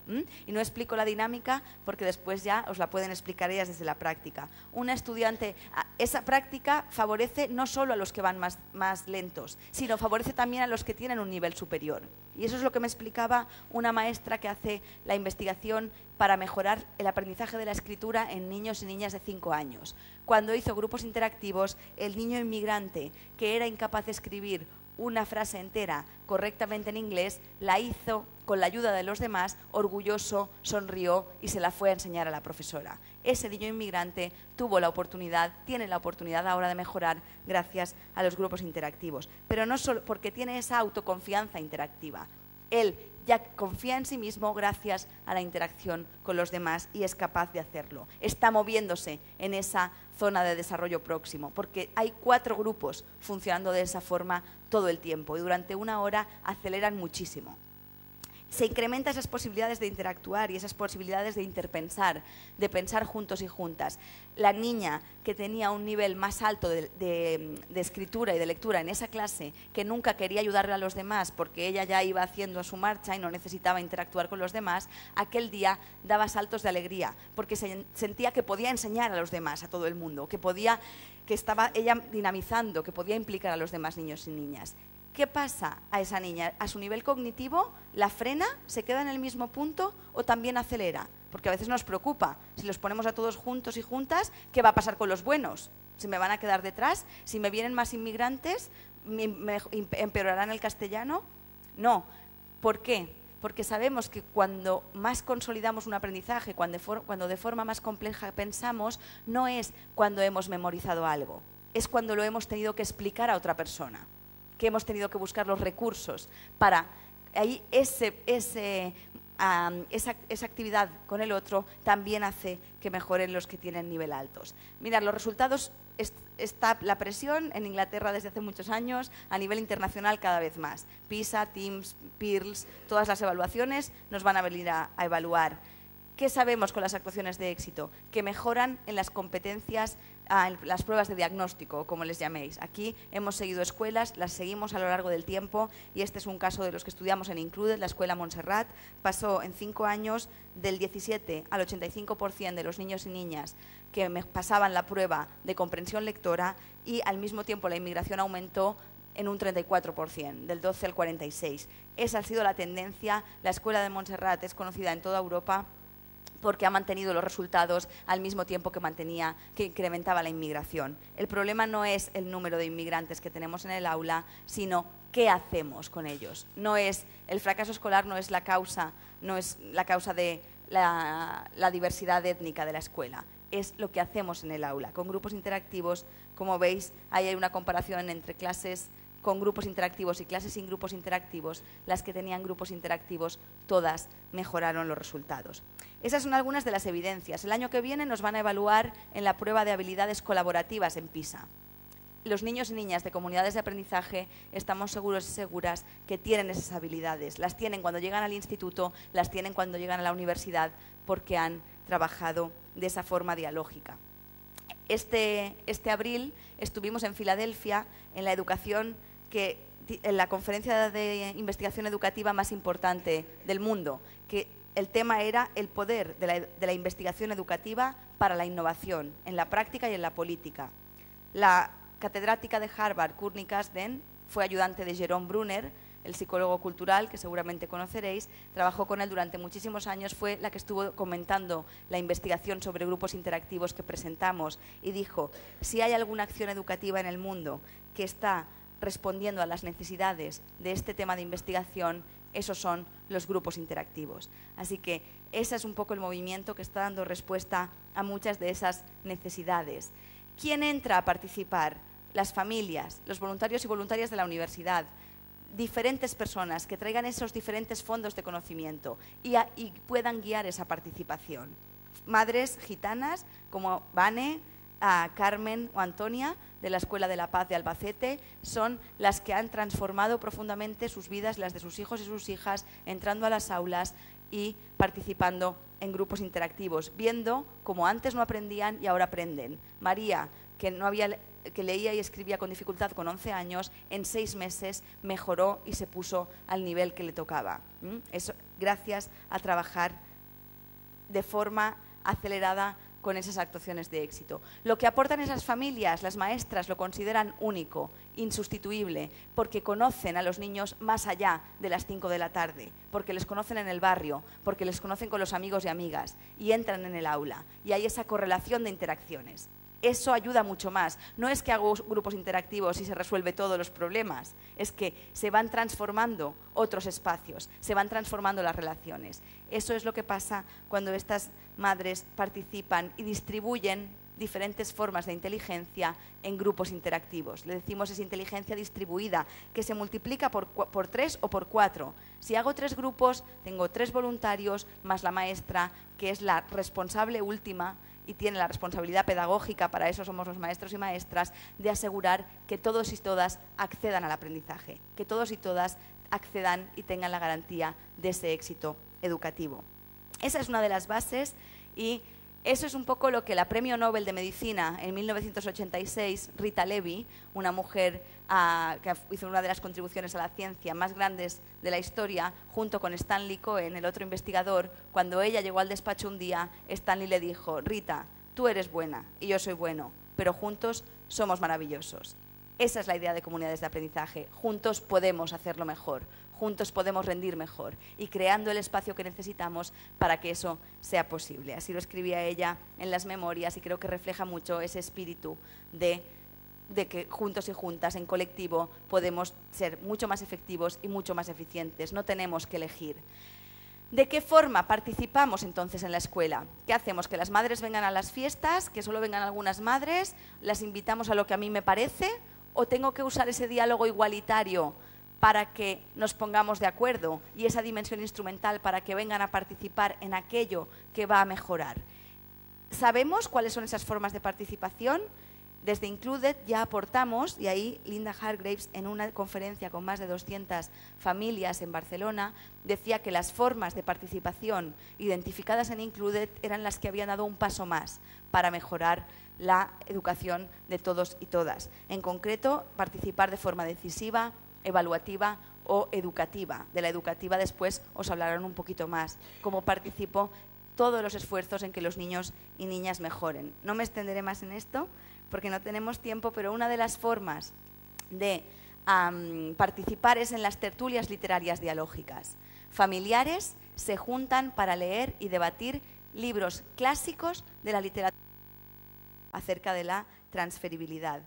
Y no explico la dinámica porque después ya os la pueden explicar ellas desde la práctica. Una estudiante, esa práctica favorece no solo a los que van más lentos, sino favorece también a los que tienen un nivel superior. Y eso es lo que me explicaba una maestra que hace la investigación para mejorar el aprendizaje de la escritura en niños y niñas de 5 años. Cuando hizo grupos interactivos, el niño inmigrante que era incapaz de escribir una frase entera correctamente en inglés, la hizo con la ayuda de los demás, orgulloso, sonrió y se la fue a enseñar a la profesora. Ese niño inmigrante tuvo la oportunidad, tiene la oportunidad ahora de mejorar gracias a los grupos interactivos. Pero no solo porque tiene esa autoconfianza interactiva. Él ya confía en sí mismo gracias a la interacción con los demás y es capaz de hacerlo. Está moviéndose en esa zona de desarrollo próximo, porque hay 4 grupos funcionando de esa forma todo el tiempo y durante 1 hora aceleran muchísimo. Se incrementan esas posibilidades de interactuar y esas posibilidades de interpensar, de pensar juntos y juntas. La niña que tenía un nivel más alto de escritura y de lectura en esa clase, que nunca quería ayudarle a los demás porque ella ya iba haciendo a su marcha y no necesitaba interactuar con los demás, aquel día daba saltos de alegría porque sentía que podía enseñar a los demás, a todo el mundo, que estaba ella dinamizando, que podía implicar a los demás niños y niñas. ¿Qué pasa a esa niña? ¿A su nivel cognitivo la frena, se queda en el mismo punto o también acelera? Porque a veces nos preocupa, si los ponemos a todos juntos y juntas, ¿qué va a pasar con los buenos? ¿Se me van a quedar detrás? ¿Si me vienen más inmigrantes, empeorarán el castellano? No. ¿Por qué? Porque sabemos que cuando más consolidamos un aprendizaje, cuando de forma más compleja pensamos, no es cuando hemos memorizado algo, es cuando lo hemos tenido que explicar a otra persona, que hemos tenido que buscar los recursos para ahí esa actividad con el otro también hace que mejoren los que tienen nivel altos. Mirad, los resultados, está la presión en Inglaterra desde hace muchos años, a nivel internacional cada vez más. PISA, TIMSS, PIRLS, todas las evaluaciones nos van a venir a evaluar. ¿Qué sabemos con las actuaciones de éxito? Que mejoran en las competencias, las pruebas de diagnóstico, como les llaméis. Aquí hemos seguido escuelas, las seguimos a lo largo del tiempo y este es un caso de los que estudiamos en Included, la escuela Montserrat. Pasó en 5 años del 17 al 85% de los niños y niñas que pasaban la prueba de comprensión lectora y al mismo tiempo la inmigración aumentó en un 34%, del 12 al 46%. Esa ha sido la tendencia. La escuela de Montserrat es conocida en toda Europa porque ha mantenido los resultados al mismo tiempo que incrementaba la inmigración. El problema no es el número de inmigrantes que tenemos en el aula, sino qué hacemos con ellos. El fracaso escolar no es la causa de la diversidad étnica de la escuela, es lo que hacemos en el aula. Con grupos interactivos, como veis, ahí hay una comparación entre clases con grupos interactivos y clases sin grupos interactivos. Las que tenían grupos interactivos, todas mejoraron los resultados. Esas son algunas de las evidencias. El año que viene nos van a evaluar en la prueba de habilidades colaborativas en PISA. Los niños y niñas de comunidades de aprendizaje estamos seguros y seguras que tienen esas habilidades. Las tienen cuando llegan al instituto, las tienen cuando llegan a la universidad, porque han trabajado de esa forma dialógica. Este abril estuvimos en Filadelfia en en la conferencia de investigación educativa más importante del mundo, que el tema era el poder de la investigación educativa para la innovación, en la práctica y en la política. La catedrática de Harvard, Courtney Kasdan, fue ayudante de Jerome Bruner, el psicólogo cultural, que seguramente conoceréis, trabajó con él durante muchísimos años, fue la que estuvo comentando la investigación sobre grupos interactivos que presentamos y dijo, si hay alguna acción educativa en el mundo que está respondiendo a las necesidades de este tema de investigación, esos son los grupos interactivos. Así que ese es un poco el movimiento que está dando respuesta a muchas de esas necesidades. ¿Quién entra a participar? Las familias, los voluntarios y voluntarias de la universidad, diferentes personas que traigan esos diferentes fondos de conocimiento y puedan guiar esa participación. Madres gitanas como Vane, Carmen o Antonia de la Escuela de la Paz de Albacete son las que han transformado profundamente sus vidas, las de sus hijos y sus hijas, entrando a las aulas y participando en grupos interactivos, viendo cómo antes no aprendían y ahora aprenden. María, que leía y escribía con dificultad con 11 años, en 6 meses mejoró y se puso al nivel que le tocaba. Eso gracias a trabajar de forma acelerada con esas actuaciones de éxito. Lo que aportan esas familias, las maestras lo consideran único, insustituible, porque conocen a los niños más allá de las 5 de la tarde, porque les conocen en el barrio, porque les conocen con los amigos y amigas, y entran en el aula, y hay esa correlación de interacciones. Eso ayuda mucho más. No es que hago grupos interactivos y se resuelve todos los problemas, es que se van transformando otros espacios, se van transformando las relaciones. Eso es lo que pasa cuando estas madres participan y distribuyen diferentes formas de inteligencia en grupos interactivos. Le decimos es inteligencia distribuida, que se multiplica por 3 o por 4. Si hago 3 grupos, tengo 3 voluntarios más la maestra, que es la responsable última y tiene la responsabilidad pedagógica, para eso somos los maestros y maestras, de asegurar que todos y todas accedan al aprendizaje, que todos y todas accedan y tengan la garantía de ese éxito educativo. Esa es una de las bases y eso es un poco lo que la Premio Nobel de Medicina en 1986, Rita Levy, una mujer que hizo una de las contribuciones a la ciencia más grandes de la historia, junto con Stanley Cohen, el otro investigador, cuando ella llegó al despacho un día, Stanley le dijo: Rita, tú eres buena y yo soy bueno, pero juntos somos maravillosos. Esa es la idea de comunidades de aprendizaje. Juntos podemos hacerlo mejor, juntos podemos rendir mejor y creando el espacio que necesitamos para que eso sea posible. Así lo escribía ella en las memorias y creo que refleja mucho ese espíritu de que juntos y juntas, en colectivo, podemos ser mucho más efectivos y mucho más eficientes. No tenemos que elegir. ¿De qué forma participamos entonces en la escuela? ¿Qué hacemos? ¿Que las madres vengan a las fiestas? ¿Que solo vengan algunas madres? ¿Las invitamos a lo que a mí me parece? ¿O tengo que usar ese diálogo igualitario para que nos pongamos de acuerdo y esa dimensión instrumental para que vengan a participar en aquello que va a mejorar? ¿Sabemos cuáles son esas formas de participación? Desde Included ya aportamos, y ahí Linda Hargraves, en una conferencia con más de 200 familias en Barcelona, decía que las formas de participación identificadas en Included eran las que habían dado un paso más para mejorar la educación de todos y todas. En concreto, participar de forma decisiva, evaluativa o educativa. De la educativa después os hablarán un poquito más. Cómo participo todos los esfuerzos en que los niños y niñas mejoren. No me extenderé más en esto porque no tenemos tiempo, pero una de las formas de participar es en las tertulias literarias dialógicas. Familiares se juntan para leer y debatir libros clásicos de la literatura acerca de la transferibilidad.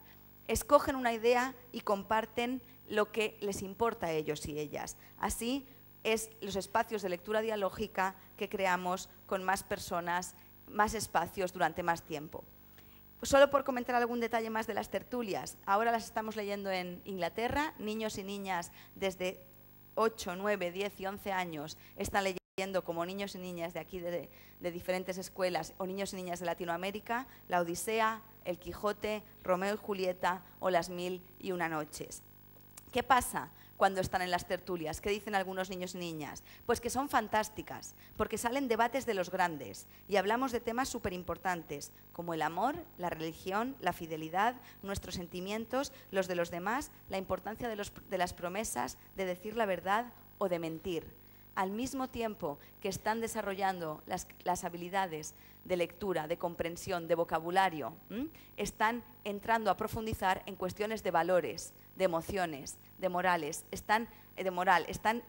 Escogen una idea y comparten lo que les importa a ellos y ellas. Así es los espacios de lectura dialógica que creamos con más personas, más espacios durante más tiempo. Solo por comentar algún detalle más de las tertulias, ahora las estamos leyendo en Inglaterra, niños y niñas desde 8, 9, 10 y 11 años están leyendo como niños y niñas de aquí, de diferentes escuelas, o niños y niñas de Latinoamérica, La Odisea, El Quijote, Romeo y Julieta o Las 1001 noches. ¿Qué pasa cuando están en las tertulias? ¿Qué dicen algunos niños y niñas? Pues que son fantásticas, porque salen debates de los grandes y hablamos de temas súper importantes, como el amor, la religión, la fidelidad, nuestros sentimientos, los de los demás, la importancia de las promesas, de decir la verdad o de mentir. Al mismo tiempo que están desarrollando las habilidades de lectura, de comprensión, de vocabulario, están entrando a profundizar en cuestiones de valores, de emociones, de morales,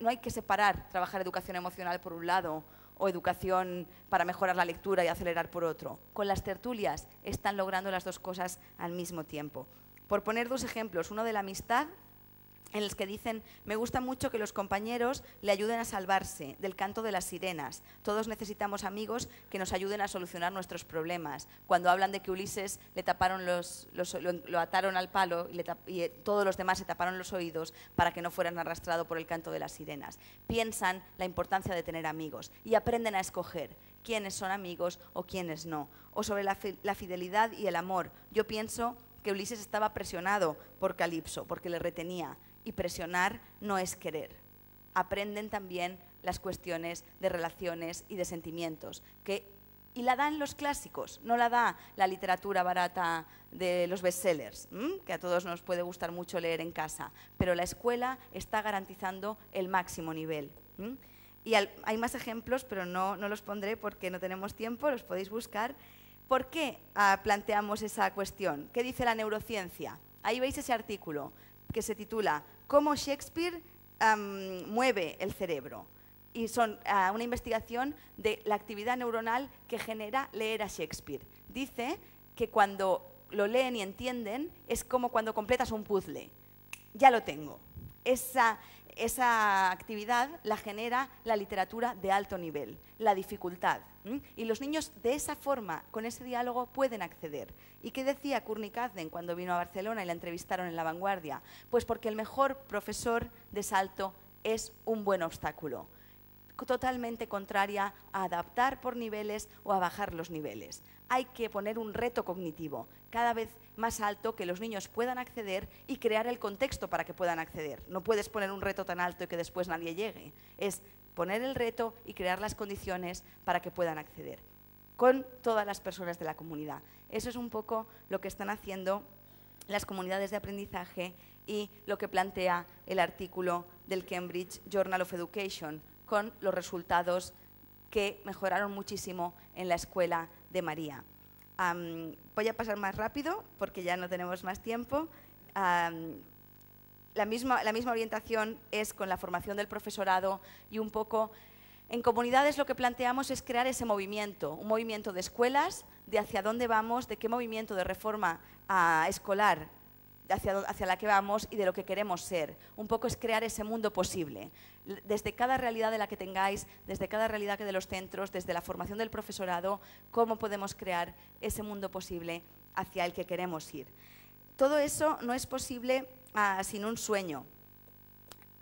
no hay que separar trabajar educación emocional por un lado o educación para mejorar la lectura y acelerar por otro. Con las tertulias están logrando las dos cosas al mismo tiempo. Por poner 2 ejemplos, uno de la amistad, en los que dicen: me gusta mucho que los compañeros le ayuden a salvarse del canto de las sirenas. Todos necesitamos amigos que nos ayuden a solucionar nuestros problemas. Cuando hablan de que Ulises le taparon lo ataron al palo y todos los demás se taparon los oídos para que no fueran arrastrados por el canto de las sirenas. Piensan la importancia de tener amigos y aprenden a escoger quiénes son amigos o quiénes no. O sobre la fidelidad y el amor. Yo pienso que Ulises estaba presionado por Calipso porque le retenía. Y presionar no es querer. Aprenden también las cuestiones de relaciones y de sentimientos, que Y la dan los clásicos, no la da la literatura barata de los bestsellers, que a todos nos puede gustar mucho leer en casa, pero la escuela está garantizando el máximo nivel. Y hay más ejemplos, pero no los pondré porque no tenemos tiempo, los podéis buscar. ¿Por qué planteamos esa cuestión? ¿Qué dice la neurociencia? Ahí veis ese artículo que se titula «Cómo Shakespeare mueve el cerebro». Y son una investigación de la actividad neuronal que genera leer a Shakespeare. Dice que cuando lo leen y entienden es como cuando completas un puzzle. Ya lo tengo. Esa actividad la genera la literatura de alto nivel, la dificultad. Y los niños de esa forma, con ese diálogo, pueden acceder. ¿Y qué decía Courtney Cadden cuando vino a Barcelona y la entrevistaron en La Vanguardia? Pues porque el mejor profesor de salto es un buen obstáculo, totalmente contraria a adaptar por niveles o a bajar los niveles. Hay que poner un reto cognitivo cada vez más alto que los niños puedan acceder y crear el contexto para que puedan acceder. No puedes poner un reto tan alto y que después nadie llegue. Es poner el reto y crear las condiciones para que puedan acceder, con todas las personas de la comunidad. Eso es un poco lo que están haciendo las comunidades de aprendizaje y lo que plantea el artículo del Cambridge Journal of Education, con los resultados que mejoraron muchísimo en la escuela de María. Voy a pasar más rápido porque ya no tenemos más tiempo. La misma orientación es con la formación del profesorado y un poco en comunidades lo que planteamos es crear ese movimiento, un movimiento de escuelas, de hacia dónde vamos, de qué movimiento de reforma escolar hacia la que vamos y de lo que queremos ser. Un poco es crear ese mundo posible. Desde cada realidad de la que tengáis, desde cada realidad que de los centros, desde la formación del profesorado, cómo podemos crear ese mundo posible hacia el que queremos ir. Todo eso no es posible sin un sueño.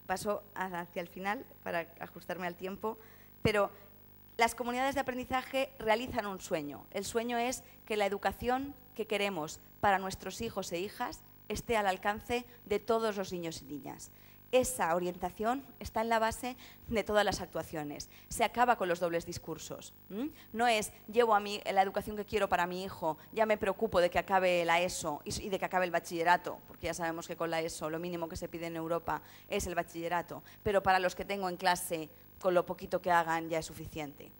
Paso hacia el final para ajustarme al tiempo, pero las comunidades de aprendizaje realizan un sueño. El sueño es que la educación que queremos para nuestros hijos e hijas esté al alcance de todos los niños y niñas. Esa orientación está en la base de todas las actuaciones. Se acaba con los dobles discursos. No es, llevo a mí la educación que quiero para mi hijo, ya me preocupo de que acabe la ESO y de que acabe el bachillerato, porque ya sabemos que con la ESO lo mínimo que se pide en Europa es el bachillerato, pero para los que tengo en clase, con lo poquito que hagan ya es suficiente.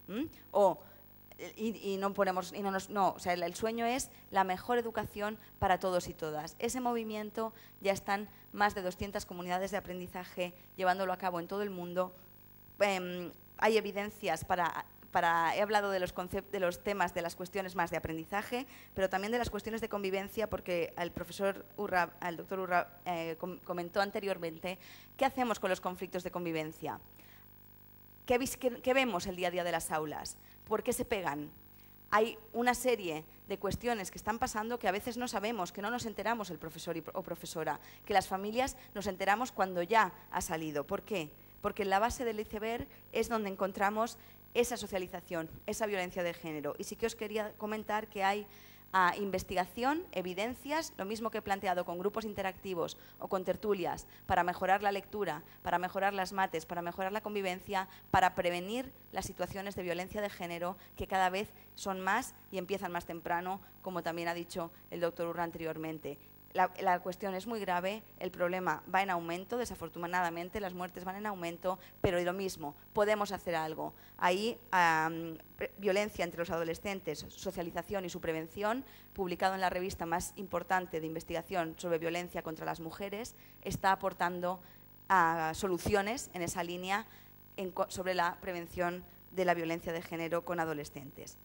O sea, el sueño es la mejor educación para todos y todas. Ese movimiento ya están más de 200 comunidades de aprendizaje llevándolo a cabo en todo el mundo. Hay evidencias he hablado de los temas, de las cuestiones más de aprendizaje, pero también de las cuestiones de convivencia, porque el doctor Urra comentó anteriormente, ¿qué hacemos con los conflictos de convivencia? ¿Qué vemos el día a día de las aulas? ¿Por qué se pegan? Hay una serie de cuestiones que están pasando que a veces no sabemos, que no nos enteramos el profesor o profesora, que las familias nos enteramos cuando ya ha salido. ¿Por qué? Porque en la base del iceberg es donde encontramos esa socialización, esa violencia de género. Y sí que os quería comentar que hay investigación, evidencias, lo mismo que he planteado con grupos interactivos o con tertulias, para mejorar la lectura, para mejorar las mates, para mejorar la convivencia, para prevenir las situaciones de violencia de género que cada vez son más y empiezan más temprano, como también ha dicho el doctor Urra anteriormente. La cuestión es muy grave, el problema va en aumento, desafortunadamente las muertes van en aumento, pero lo mismo, podemos hacer algo. Ahí, violencia entre los adolescentes, socialización y su prevención, publicado en la revista más importante de investigación sobre violencia contra las mujeres, está aportando soluciones en esa línea sobre la prevención de la violencia de género con adolescentes.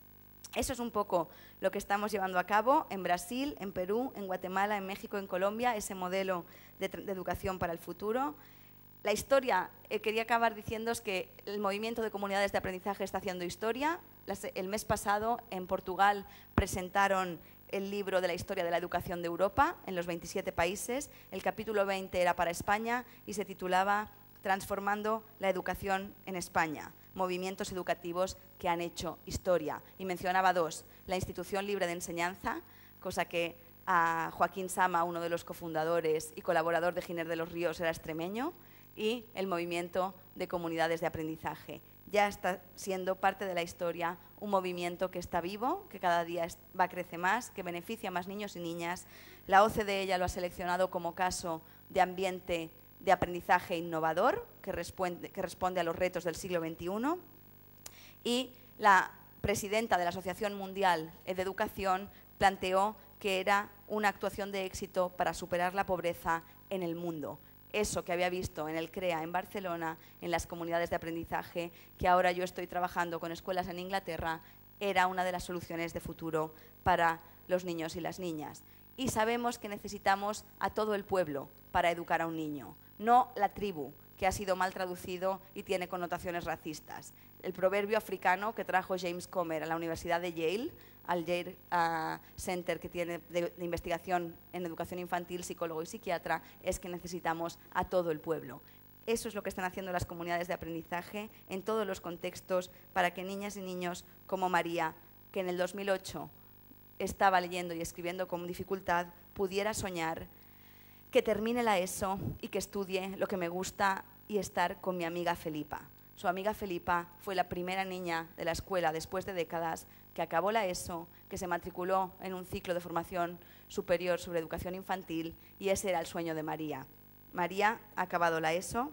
Eso es un poco lo que estamos llevando a cabo en Brasil, en Perú, en Guatemala, en México, en Colombia, ese modelo de educación para el futuro. La historia, quería acabar diciéndoos que el movimiento de comunidades de aprendizaje está haciendo historia. El mes pasado en Portugal presentaron el libro de la historia de la educación de Europa en los 27 países. El capítulo 20 era para España y se titulaba Transformando la educación en España, movimientos educativos que han hecho historia. Y mencionaba dos, la Institución Libre de Enseñanza, cosa que a Joaquín Sama, uno de los cofundadores y colaborador de Giner de los Ríos, era extremeño, y el movimiento de comunidades de aprendizaje. ya está siendo parte de la historia, un movimiento que está vivo, que cada día va a crecer más, que beneficia a más niños y niñas. La OCDE ya lo ha seleccionado como caso de ambiente de aprendizaje innovador, que responde a los retos del siglo XXI. Y la presidenta de la Asociación Mundial de Educación planteó que era una actuación de éxito para superar la pobreza en el mundo. Eso que había visto en el CREA en Barcelona, en las comunidades de aprendizaje, que ahora yo estoy trabajando con escuelas en Inglaterra, era una de las soluciones de futuro para los niños y las niñas. Y sabemos que necesitamos a todo el pueblo para educar a un niño, no la tribu, que ha sido mal traducido y tiene connotaciones racistas. El proverbio africano que trajo James Comer a la Universidad de Yale, al Yale Center que tiene de investigación en educación infantil, psicólogo y psiquiatra, es que necesitamos a todo el pueblo. Eso es lo que están haciendo las comunidades de aprendizaje en todos los contextos para que niñas y niños como María, que en el 2008 estaba leyendo y escribiendo con dificultad, pudiera soñar, que termine la ESO y que estudie lo que me gusta y estar con mi amiga Felipa. Su amiga Felipa fue la primera niña de la escuela después de décadas que acabó la ESO, que se matriculó en un ciclo de formación superior sobre educación infantil y ese era el sueño de María. María ha acabado la ESO,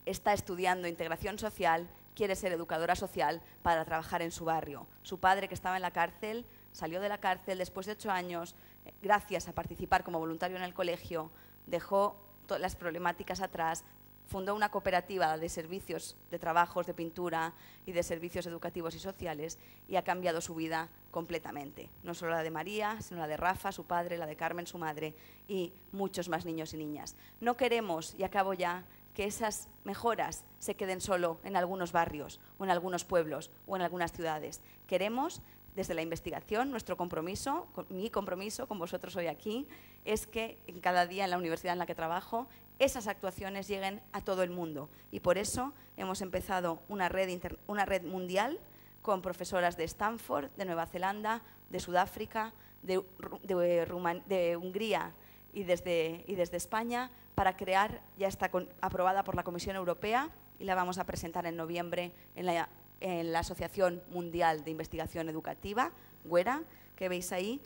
está estudiando integración social, quiere ser educadora social para trabajar en su barrio. Su padre, que estaba en la cárcel, salió de la cárcel después de 8 años, gracias a participar como voluntario en el colegio, dejó todas las problemáticas atrás, fundó una cooperativa de servicios, de trabajos de pintura y de servicios educativos y sociales y ha cambiado su vida completamente. No solo la de María, sino la de Rafa, su padre, la de Carmen, su madre y muchos más niños y niñas. No queremos, y acabo ya, que esas mejoras se queden solo en algunos barrios o en algunos pueblos o en algunas ciudades. Queremos, desde la investigación, nuestro compromiso, mi compromiso con vosotros hoy aquí, es que en cada día en la universidad en la que trabajo, esas actuaciones lleguen a todo el mundo. Y por eso hemos empezado una red mundial con profesoras de Stanford, de Nueva Zelanda, de Sudáfrica, de Hungría y desde España, para crear, ya está aprobada por la Comisión Europea y la vamos a presentar en noviembre en la Asociación Mundial de Investigación Educativa, GUERA, que veis ahí,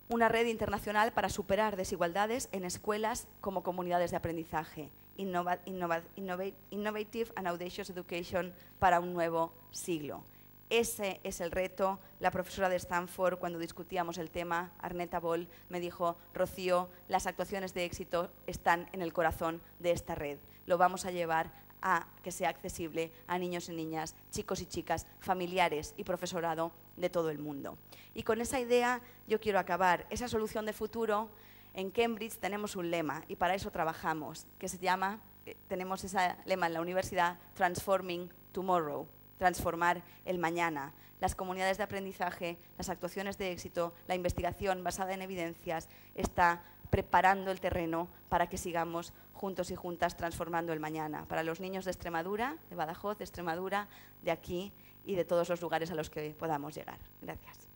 una red internacional para superar desigualdades en escuelas como comunidades de aprendizaje, Innovative and Audacious Education para un nuevo siglo. Ese es el reto. La profesora de Stanford, cuando discutíamos el tema, Arnetta Boll, me dijo: Rocío, las actuaciones de éxito están en el corazón de esta red. Lo vamos a llevar a que sea accesible a niños y niñas, chicos y chicas, familiares y profesorado de todo el mundo. Y con esa idea yo quiero acabar. Esa solución de futuro, en Cambridge tenemos un lema y para eso trabajamos, que se llama, tenemos ese lema en la universidad, Transforming Tomorrow, transformar el mañana. Las comunidades de aprendizaje, las actuaciones de éxito, la investigación basada en evidencias está preparando el terreno para que sigamos juntos y juntas transformando el mañana. Para los niños de Extremadura, de Badajoz, de Extremadura, de aquí y de todos los lugares a los que podamos llegar. Gracias.